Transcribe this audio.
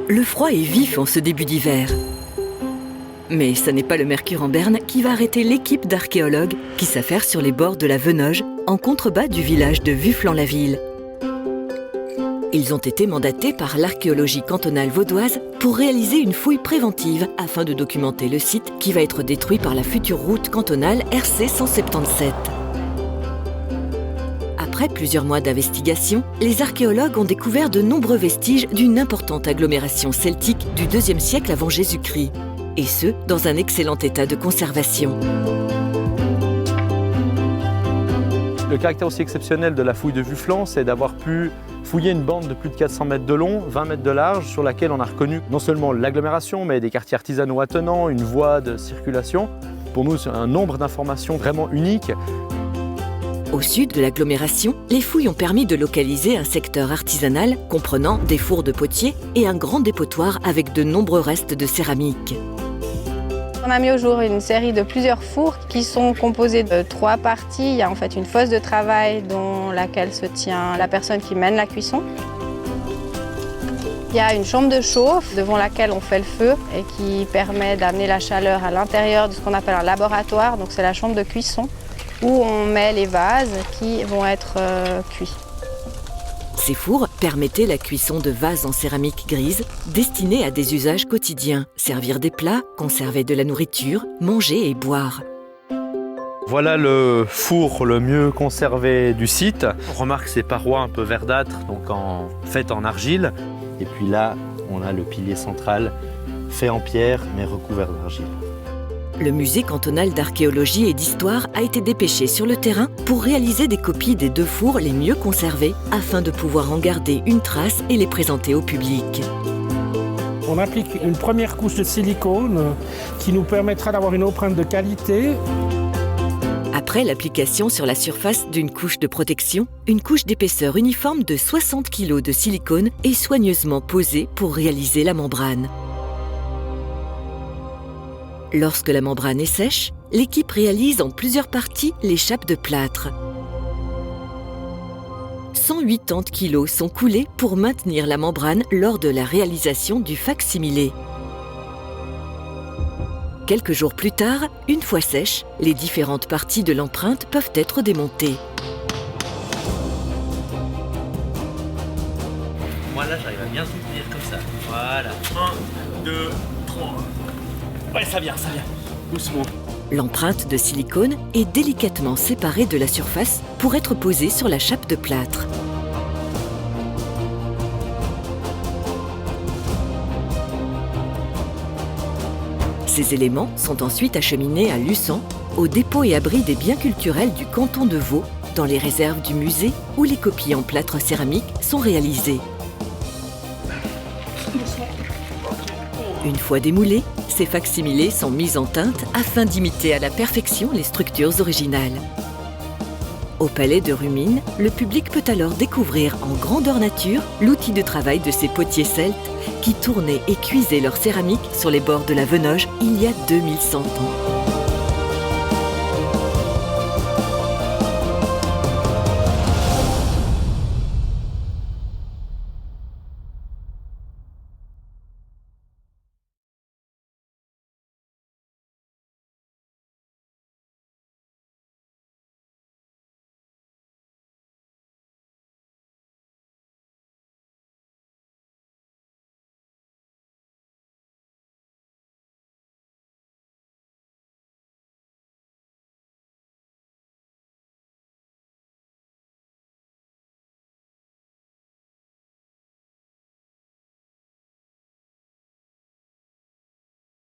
Le froid est vif en ce début d'hiver. Mais ce n'est pas le mercure en berne qui va arrêter l'équipe d'archéologues qui s'affairent sur les bords de la Venoge, en contrebas du village de Vufflan-la-Ville. Ils ont été mandatés par l'archéologie cantonale vaudoise pour réaliser une fouille préventive afin de documenter le site qui va être détruit par la future route cantonale RC 177. Après plusieurs mois d'investigation, les archéologues ont découvert de nombreux vestiges d'une importante agglomération celtique du IIe siècle avant Jésus-Christ, et ce, dans un excellent état de conservation. Le caractère aussi exceptionnel de la fouille de Vufflan, c'est d'avoir pu fouiller une bande de plus de 400 mètres de long, 20 mètres de large, sur laquelle on a reconnu non seulement l'agglomération, mais des quartiers artisanaux attenants, une voie de circulation. Pour nous, c'est un nombre d'informations vraiment uniques. Au sud de l'agglomération, les fouilles ont permis de localiser un secteur artisanal comprenant des fours de potiers et un grand dépotoir avec de nombreux restes de céramique. On a mis au jour une série de plusieurs fours qui sont composés de 3 parties. Il y a en fait une fosse de travail dans laquelle se tient la personne qui mène la cuisson. Il y a une chambre de chauffe devant laquelle on fait le feu et qui permet d'amener la chaleur à l'intérieur de ce qu'on appelle un laboratoire. Donc c'est la chambre de cuisson où on met les vases qui vont être cuits. Ces fours permettaient la cuisson de vases en céramique grise destinés à des usages quotidiens, servir des plats, conserver de la nourriture, manger et boire. Voilà le four le mieux conservé du site. On remarque ces parois un peu verdâtres, donc faites en argile. Et puis là, on a le pilier central fait en pierre mais recouvert d'argile. Le musée cantonal d'archéologie et d'histoire a été dépêché sur le terrain pour réaliser des copies des 2 fours les mieux conservés afin de pouvoir en garder une trace et les présenter au public. On applique une première couche de silicone qui nous permettra d'avoir une empreinte de qualité. Après l'application sur la surface d'une couche de protection, une couche d'épaisseur uniforme de 60 kg de silicone est soigneusement posée pour réaliser la membrane. Lorsque la membrane est sèche, l'équipe réalise en plusieurs parties les chapes de plâtre. 180 kg sont coulés pour maintenir la membrane lors de la réalisation du fac-similé. Quelques jours plus tard, une fois sèches, les différentes parties de l'empreinte peuvent être démontées. Moi là, j'arrive à bien soutenir comme ça. Voilà. 1, 2, 3. Ouais, ça vient. Doucement. L'empreinte de silicone est délicatement séparée de la surface pour être posée sur la chape de plâtre. Ces éléments sont ensuite acheminés à Luçon, au dépôt et abri des biens culturels du canton de Vaud, dans les réserves du musée où les copies en plâtre céramique sont réalisées. Une fois démoulés, ces fac-similés sont mis en teinte afin d'imiter à la perfection les structures originales. Au palais de Rumine, le public peut alors découvrir en grandeur nature l'outil de travail de ces potiers celtes qui tournaient et cuisaient leur céramique sur les bords de la Venoge il y a 2100 ans.